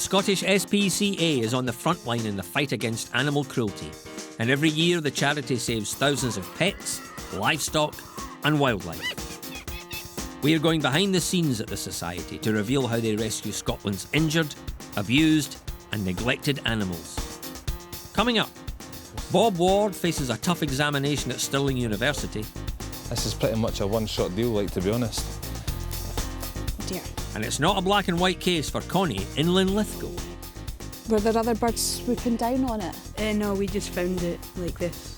Scottish SPCA is on the front line in the fight against animal cruelty, and every year the charity saves thousands of pets, livestock and wildlife. We are going behind the scenes at the Society to reveal how they rescue Scotland's injured, abused and neglected animals. Coming up, Bob Ward faces a tough examination at Stirling University. This is pretty much a one-shot deal, like, to be honest. Dear. And it's not a black and white case for Connie in Linlithgow. Were there other birds swooping down on it? No, we just found it like this.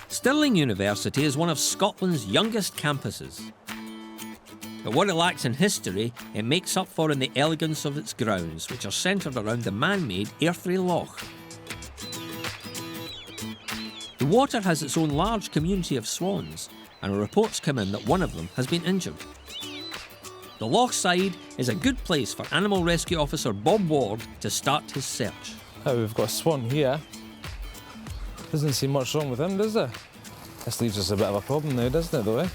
Stirling University is one of Scotland's youngest campuses. But what it lacks in history, it makes up for in the elegance of its grounds, which are centred around the man-made S03 Loch. The water has its own large community of swans, and reports come in that one of them has been injured. The Loch side is a good place for Animal Rescue Officer Bob Ward to start his search. Oh, we've got a swan here. Doesn't seem much wrong with him, does there? This leaves us a bit of a problem now, doesn't it, though, eh?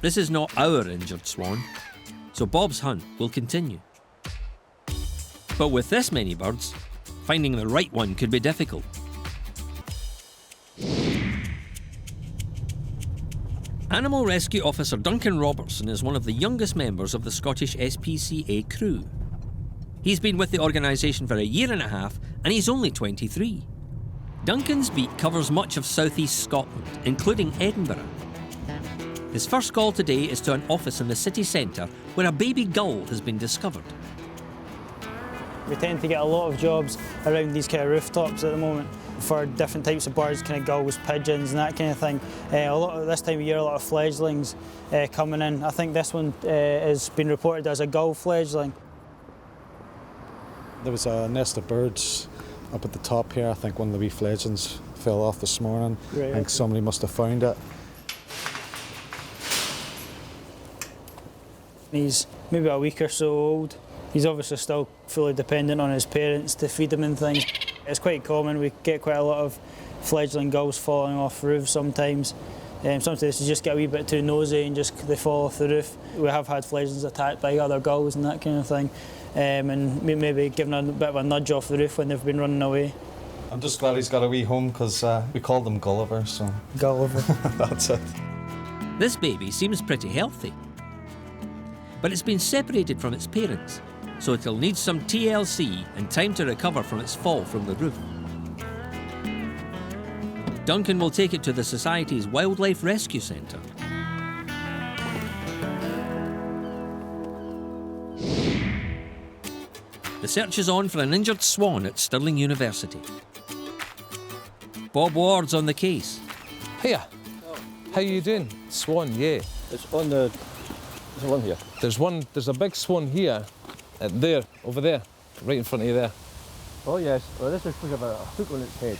This is not our injured swan, so Bob's hunt will continue. But with this many birds, finding the right one could be difficult. Animal Rescue Officer Duncan Robertson is one of the youngest members of the Scottish SPCA crew. He's been with the organisation for a year and a half and he's only 23. Duncan's beat covers much of southeast Scotland, including Edinburgh. His first call today is to an office in the city centre where a baby gull has been discovered. We tend to get a lot of jobs around these kind of rooftops at the moment for different types of birds, kind of gulls, pigeons and that kind of thing. This time of year, a lot of fledglings coming in. I think this one has been reported as a gull fledgling. There was a nest of birds up at the top here. I think one of the wee fledglings fell off this morning. Right. I think somebody must have found it. He's maybe a week or so old. He's obviously still fully dependent on his parents to feed him and things. It's quite common, we get quite a lot of fledgling gulls falling off roofs sometimes. Sometimes they just get a wee bit too nosy and they fall off the roof. We have had fledglings attacked by other gulls and that kind of thing, and maybe giving a bit of a nudge off the roof when they've been running away. I'm just glad he's got a wee home because we called him Gulliver, so... Gulliver. That's it. This baby seems pretty healthy, but it's been separated from its parents, so it'll need some TLC and time to recover from its fall from the roof. Duncan will take it to the Society's Wildlife Rescue Centre. The search is on for an injured swan at Stirling University. Bob Ward's on the case. Hiya. How you doing? Swan, yeah. It's on the... There's one here. There's a big swan here, there, over there, right in front of you there. Oh yes, well this is supposed to have a hook on its head.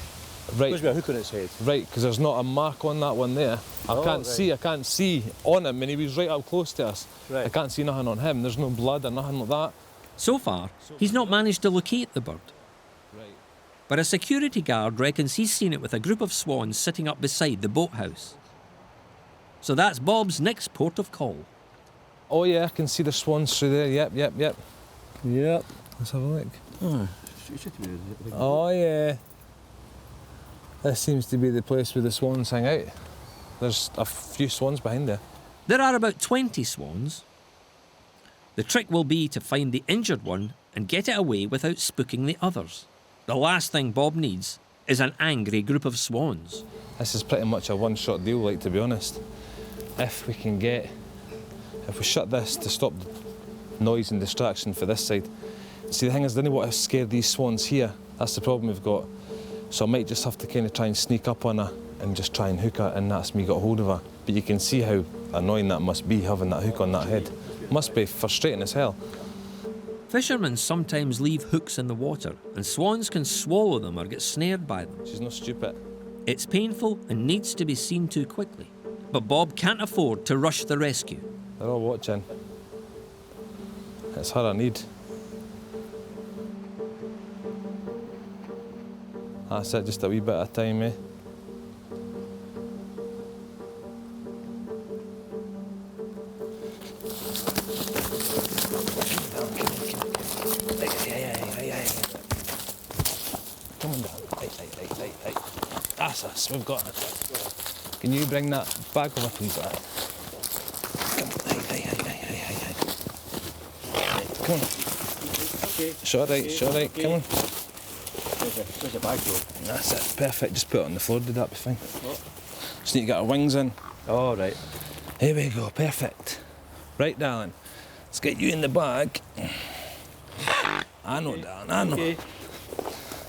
Right. Supposed to be a hook on its head. Right, because there's not a mark on that one there. I can't see on him, and he was right up close to us. Right. I can't see nothing on him, there's no blood or nothing like that. So far, he's not managed to locate the bird. Right. But a security guard reckons he's seen it with a group of swans sitting up beside the boathouse. So that's Bob's next port of call. Oh yeah, I can see the swans through there, yep. Yep. Let's have a look. Oh, it should be. Oh yeah. This seems to be the place where the swans hang out. There's a few swans behind there. There are about 20 swans. The trick will be to find the injured one and get it away without spooking the others. The last thing Bob needs is an angry group of swans. This is pretty much a one-shot deal, like, to be honest. If we shut this to stop the noise and distraction for this side. See, the thing is, I didn't want to scare these swans here. That's the problem we've got. So I might just have to kind of try and sneak up on her and just try and hook her, and that's me got hold of her. But you can see how annoying that must be, having that hook on that head. Must be frustrating as hell. Fishermen sometimes leave hooks in the water, and swans can swallow them or get snared by them. She's not stupid. It's painful and needs to be seen to quickly. But Bob can't afford to rush the rescue. They're all watching. It's her I need. That's it, just a wee bit of time, eh? That's us, we've got it. Can you bring that bag over, please? Come on, hey. Come on. Okay. It's all right, come on. There's a bag though. That's it, perfect. Just put it on the floor, did that be fine? Just need to get our wings in. Oh, right. Here we go, perfect. Right, darling, let's get you in the bag. I know, darling, I know. Okay.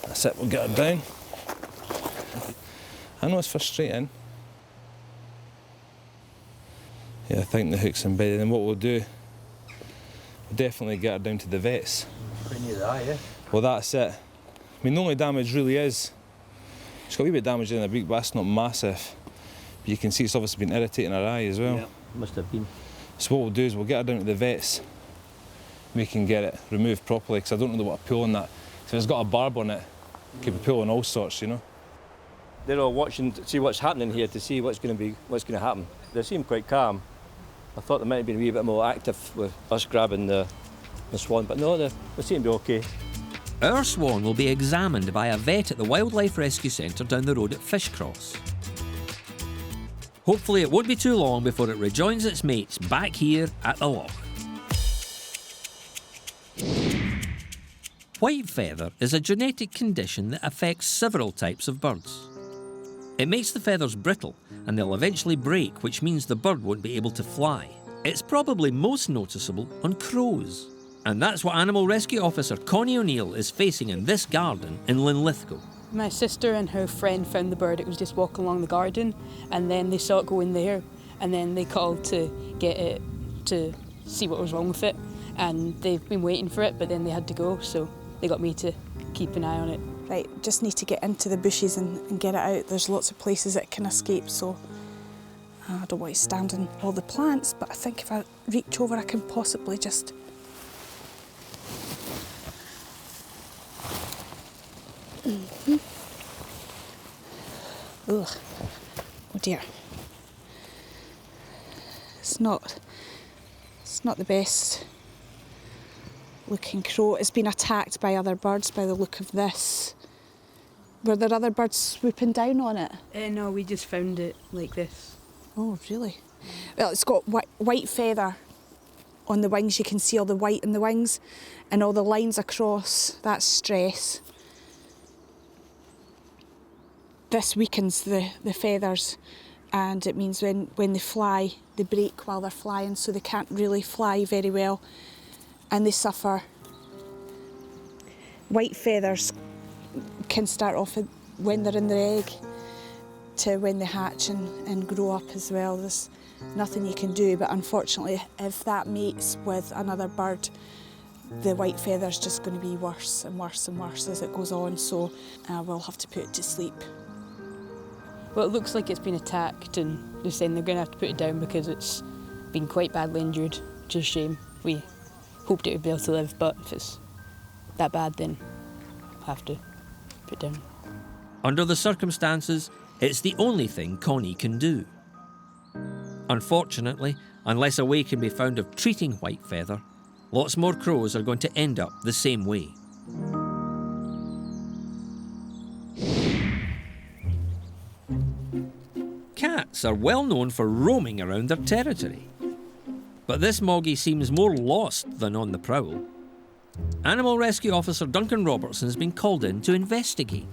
That's it, we'll get her down. I know it's frustrating. Yeah, I think the hook's embedded, and what we'll do, we'll definitely get her down to the vets. Pretty near the eye, yeah? Well, that's it. I mean, the only damage really is, she's got a wee bit of damage in the beak, but that's not massive. But you can see it's obviously been irritating her eye as well. Yeah, must have been. So what we'll do is we'll get her down to the vets. We can get it removed properly, because I don't really want to pull on that. If it's got a barb on it, it could be pulling all sorts, you know. They're all watching to see what's happening here, to see what's going to happen. They seem quite calm. I thought they might have been a wee bit more active with us grabbing the swan, but no, they seem to be okay. Our swan will be examined by a vet at the Wildlife Rescue Centre down the road at Fishcross. Hopefully it won't be too long before it rejoins its mates back here at the Loch. White feather is a genetic condition that affects several types of birds. It makes the feathers brittle and they'll eventually break, which means the bird won't be able to fly. It's probably most noticeable on crows. And that's what Animal Rescue Officer Connie O'Neill is facing in this garden in Linlithgow. My sister and her friend found the bird. It was just walking along the garden, and then they saw it go in there, and then they called to get it to see what was wrong with it. And they've been waiting for it, but then they had to go, so they got me to keep an eye on it. Right, just need to get into the bushes and get it out. There's lots of places it can escape, so I don't want to stand on all the plants, but I think if I reach over I can possibly just... Ugh. Oh dear. It's not the best looking crow. It's been attacked by other birds by the look of this. Were there other birds swooping down on it? No, we just found it like this. Oh, really? Well, it's got white feather on the wings. You can see all the white in the wings and all the lines across. That's stress. This weakens the feathers, and it means when they fly, they break while they're flying, so they can't really fly very well, and they suffer. White feathers can start off when they're in their egg to when they hatch and grow up as well. There's nothing you can do, but unfortunately, if that mates with another bird, the white feather's just going to be worse and worse and worse as it goes on, so we'll have to put it to sleep. Well, it looks like it's been attacked, and they're saying they're going to have to put it down because it's been quite badly injured, which is a shame. We hoped it would be able to live, but if it's that bad, then we'll have to put it down. Under the circumstances, it's the only thing Connie can do. Unfortunately, unless a way can be found of treating white feather, lots more crows are going to end up the same way. Cats are well known for roaming around their territory. But this moggy seems more lost than on the prowl. Animal Rescue Officer Duncan Robertson has been called in to investigate.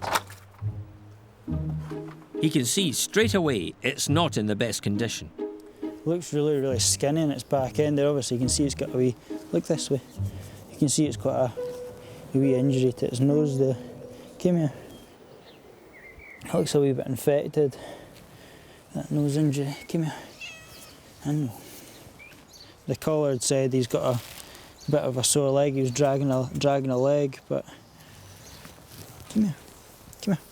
He can see straight away it's not in the best condition. It looks really, really skinny in its back end there. Obviously you can see it's got a wee, look this way. You can see it's got a wee injury to its nose there. Come here. It looks a wee bit infected. That nose injury, come here. I know. The caller had said he's got a bit of a sore leg. He was dragging a leg, but come here, come here.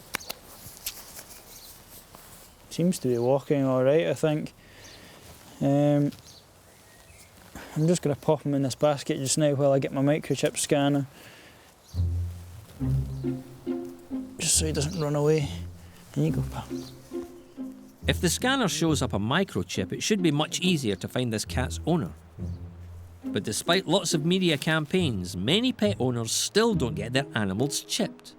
Seems to be walking all right, I think. I'm just going to pop him in this basket just now while I get my microchip scanner, just so he doesn't run away. There you go, pal. If the scanner shows up a microchip, it should be much easier to find this cat's owner. But despite lots of media campaigns, many pet owners still don't get their animals chipped.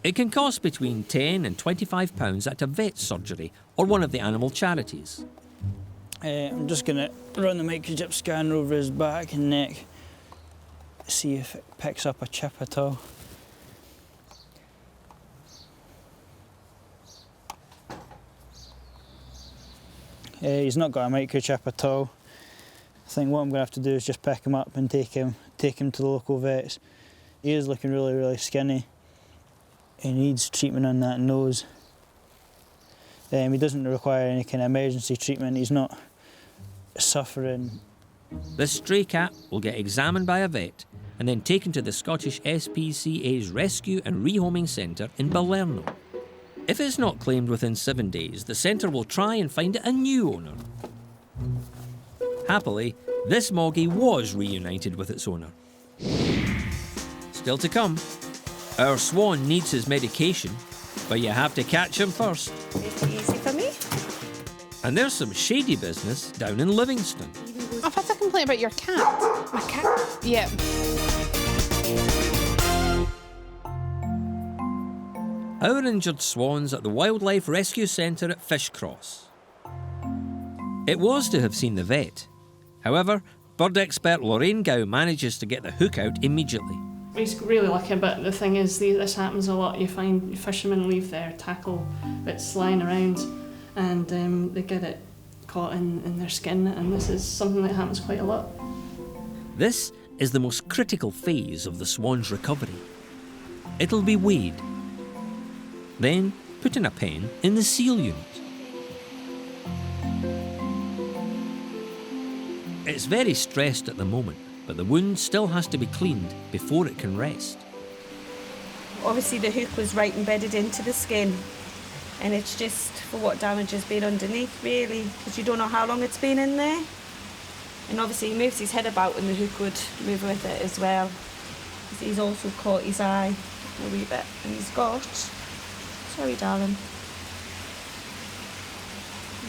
It can cost between £10 and £25 at a vet surgery or one of the animal charities. I'm just going to run the microchip scanner over his back and neck, see if it picks up a chip at all. He's not got a microchip at all. I think what I'm going to have to do is just pick him up and take him to the local vets. He is looking really, really skinny. He needs treatment on that nose. He doesn't require any kind of emergency treatment. He's not suffering. This stray cat will get examined by a vet and then taken to the Scottish SPCA's Rescue and Rehoming Centre in Balerno. If it's not claimed within 7 days, the centre will try and find it a new owner. Happily, this moggy was reunited with its owner. Still to come, our Swan needs his medication, but you have to catch him first. Make it easy for me. And there's some shady business down in Livingston. I've had a complaint about your cat. My cat. Yeah. Our injured swan's at the Wildlife Rescue Centre at Fishcross. It was to have seen the vet. However, bird expert Lorraine Gow manages to get the hook out immediately. He's really lucky, but the thing is, this happens a lot. You find fishermen leave their tackle bits lying around and they get it caught in their skin, and this is something that happens quite a lot. This is the most critical phase of the swan's recovery. It'll be weighed, then put in a pen in the seal unit. It's very stressed at the moment, but the wound still has to be cleaned before it can rest. Obviously the hook was right embedded into the skin, and it's just for what damage has been underneath, really, because you don't know how long it's been in there. And obviously he moves his head about and the hook would move with it as well. He's also caught his eye a wee bit, and he's got... Sorry, darling.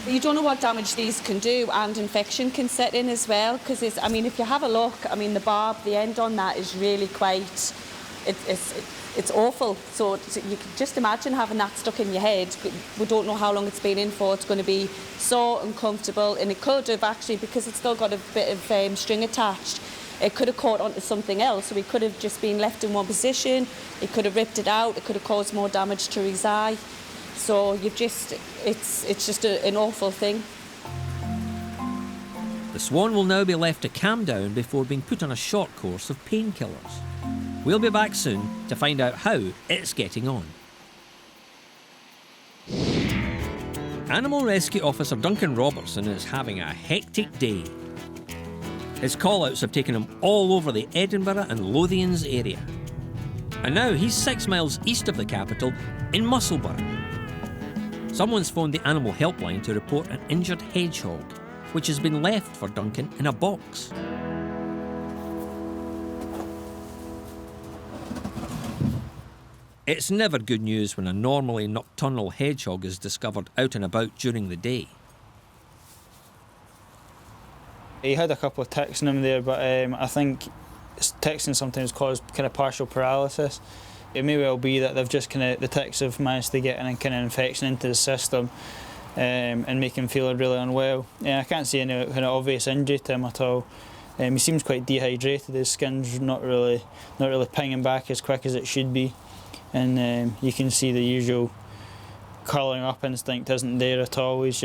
You don't know what damage these can do, and infection can set in as well, because if you have a look, the barb, the end on that is really quite, it's awful. So you can just imagine having that stuck in your head. We don't know how long it's been in for. It's going to be sore, uncomfortable, and it could have actually, because it's still got a bit of string attached, it could have caught onto something else, so he could have just been left in one position, it could have ripped it out, it could have caused more damage to his eye. So it's just an awful thing. The swan will now be left to calm down before being put on a short course of painkillers. We'll be back soon to find out how it's getting on. Animal Rescue Officer Duncan Robertson is having a hectic day. His call-outs have taken him all over the Edinburgh and Lothians area. And now he's 6 miles east of the capital in Musselburgh. Someone's phoned the animal helpline to report an injured hedgehog, which has been left for Duncan in a box. It's never good news when a normally nocturnal hedgehog is discovered out and about during the day. He had a couple of ticks in him there, but I think ticks can sometimes cause kind of partial paralysis. It may well be that they've just the ticks have managed to get an kind of infection into the system and make him feel really unwell. I can't see any kind of obvious injury to him at all. He seems quite dehydrated. His skin's not really pinging back as quick as it should be, and you can see the usual curling up instinct isn't there at all. He's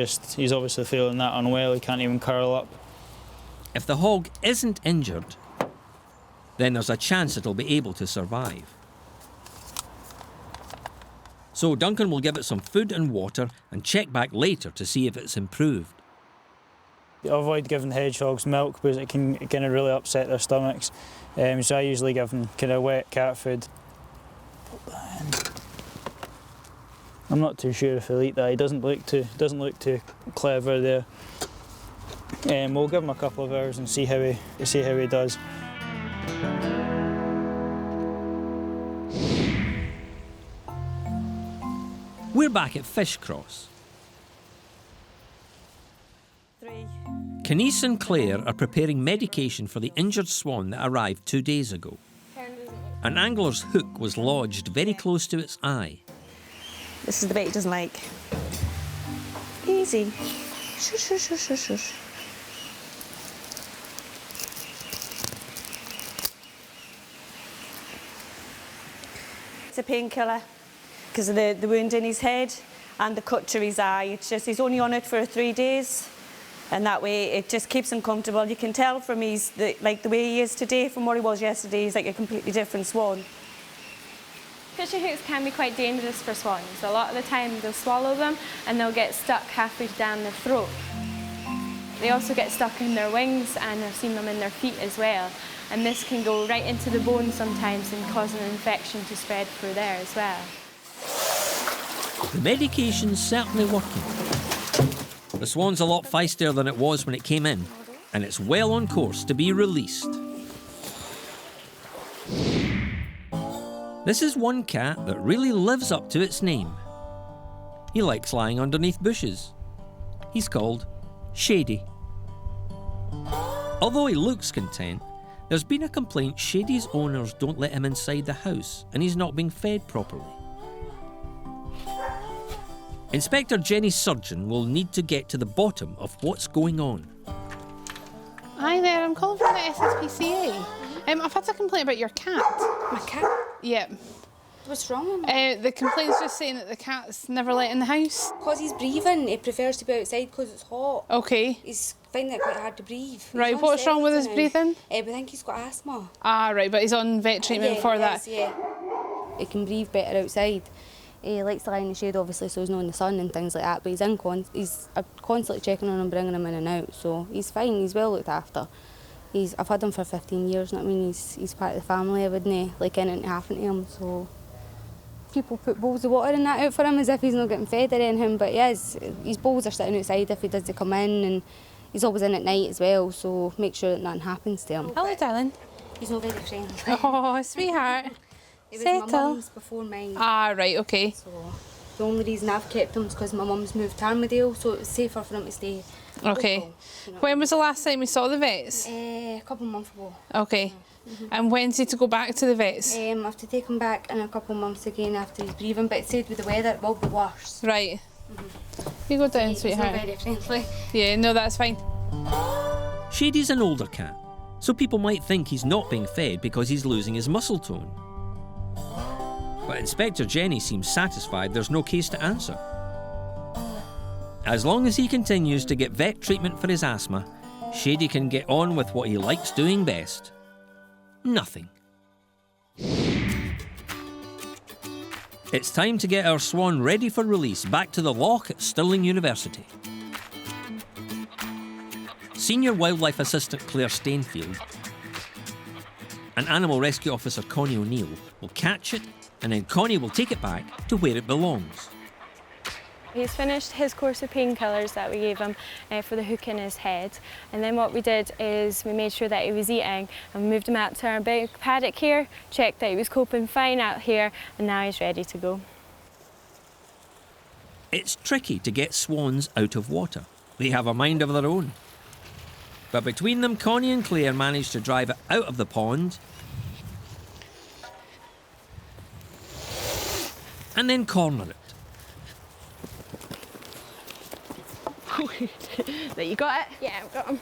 obviously feeling that unwell. He can't even curl up. If the hog isn't injured, then there's a chance it'll be able to survive. So Duncan will give it some food and water and check back later to see if it's improved. Avoid giving hedgehogs milk because it can kind of really upset their stomachs. So I usually give them kind of wet cat food. I'm not too sure if he'll eat that. He doesn't look too clever there. We'll give him a couple of hours and see how he does. We're back at Fishcross. 3. Kenise and Claire are preparing medication for the injured swan that arrived 2 days ago. Karen doesn't look An angler's hook was lodged very close to its eye. This is the bit he doesn't like. Easy. Shush, shush, shush, shush, shush. It's a painkiller because of the wound in his head and the cut to his eye. It's just he's only on it for 3 days, and that way it just keeps him comfortable. You can tell from the way he is today from what he was yesterday. He's like a completely different swan. Fishing hooks can be quite dangerous for swans. A lot of the time they'll swallow them and they'll get stuck halfway down their throat. They also get stuck in their wings, and I've seen them in their feet as well. And this can go right into the bone sometimes and cause an infection to spread through there as well. The medication's certainly working. The swan's a lot feistier than it was when it came in, and it's well on course to be released. This is one cat that really lives up to its name. He likes lying underneath bushes. He's called Shady. Although he looks content, there's been a complaint Shady's owners don't let him inside the house and he's not being fed properly. Inspector Jenny Surgeon will need to get to the bottom of what's going on. Hi there, I'm calling from the SPCA. I've had a complaint about your cat. My cat? Yeah. What's wrong with him? The complaint's just saying that the cat's never let in the house. Because he's breathing, he prefers to be outside because it's hot. Okay. He's finding it quite hard to breathe. Right, what's wrong with his breathing? We think he's got asthma. Ah, right, but he's on vet treatment for that. Yeah. He can breathe better outside. He likes to lie in the shade, obviously, so he's not in the sun and things like that, but he's constantly checking on him, bringing him in and out, so he's fine, he's well looked after. I've had him for 15 years, you know what I mean? He's part of the family, I wouldn't like anything to happen to him, so people put bowls of water and that out for him as if he's not getting fed or anything, but his bowls are sitting outside if he does to come in, and he's always in at night as well, so make sure that nothing happens to him. Hello, darling. He's not very friendly. Oh, sweetheart. It was my mum's before mine. Ah, right, okay. So the only reason I've kept him is because my mum's moved to Armadale, so it was safer for him to stay. Okay. Local, you know. When was the last time we saw the vets? A couple of months ago. Okay. And when's he to go back to the vets? I have to take him back in a couple of months again after he's breathing, but it said with the weather it will be worse. Right. You go down, sweetheart. He's not very friendly. Yeah, no, that's fine. Shady's an older cat, so people might think he's not being fed because he's losing his muscle tone. But Inspector Jenny seems satisfied there's no case to answer. As long as he continues to get vet treatment for his asthma, Shady can get on with what he likes doing best. Nothing. It's time to get our swan ready for release back to the Loch at Stirling University. Senior Wildlife Assistant Claire Stainfield and Animal Rescue Officer Connie O'Neill will catch it, and then Connie will take it back to where it belongs. He's finished his course of painkillers that we gave him for the hook in his head, and then what we did is we made sure that he was eating, and we moved him out to our big paddock here, checked that he was coping fine out here, and now he's ready to go. It's tricky to get swans out of water. They have a mind of their own. But between them, Connie and Claire managed to drive it out of the pond and then corner it. There, you got it? Yeah, I've got him.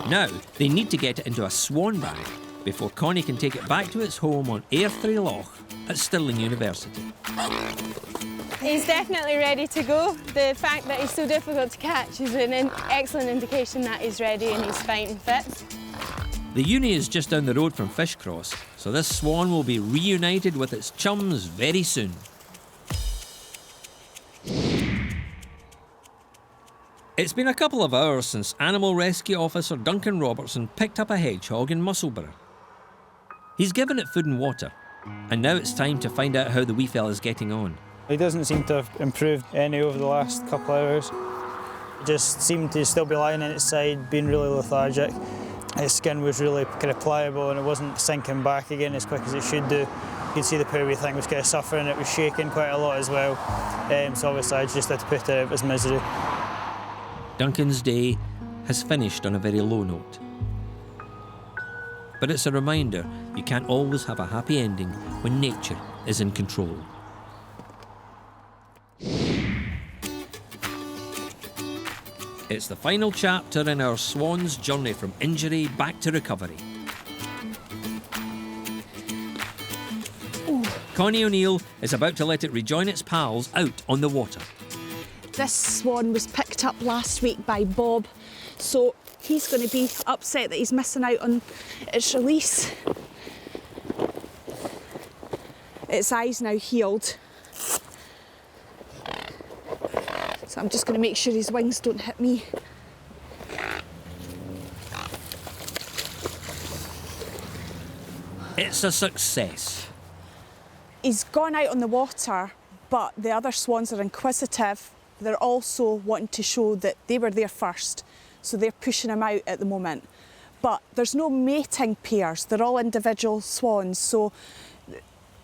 Now, they need to get it into a swan bag before Connie can take it back to its home on S03 Loch at Stirling University. He's definitely ready to go. The fact that he's so difficult to catch is an excellent indication that he's ready and he's fine and fit. The uni is just down the road from Fishcross, so this swan will be reunited with its chums very soon. It's been a couple of hours since Animal Rescue Officer Duncan Robertson picked up a hedgehog in Musselburgh. He's given it food and water, and now it's time to find out how the wee fella's getting on. He doesn't seem to have improved any over the last couple of hours. He just seemed to still be lying on its side, being really lethargic. His skin was really kind of pliable and it wasn't sinking back again as quick as it should do. You could see the poor wee thing was kind of suffering, it was shaking quite a lot as well. So obviously I just had to put it out of his misery. Duncan's day has finished on a very low note. But it's a reminder you can't always have a happy ending when nature is in control. It's the final chapter in our Swan's journey from injury back to recovery. Connie O'Neill is about to let it rejoin its pals out on the water. This swan was picked up last week by Bob, so he's going to be upset that he's missing out on its release. Its eye's now healed. So I'm just going to make sure his wings don't hit me. It's a success. He's gone out on the water, but the other swans are inquisitive. They're also wanting to show that they were there first, so they're pushing him out at the moment. But there's no mating pairs, they're all individual swans, so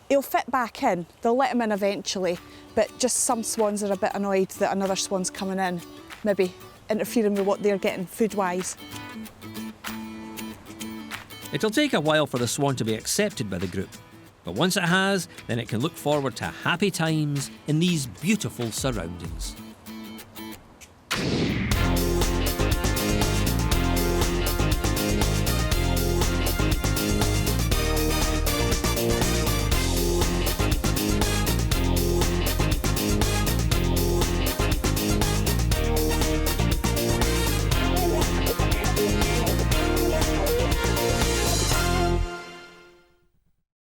he'll fit back in. They'll let him in eventually, but just some swans are a bit annoyed that another swan's coming in, maybe interfering with what they're getting food-wise. It'll take a while for the swan to be accepted by the group, but once it has, then it can look forward to happy times in these beautiful surroundings.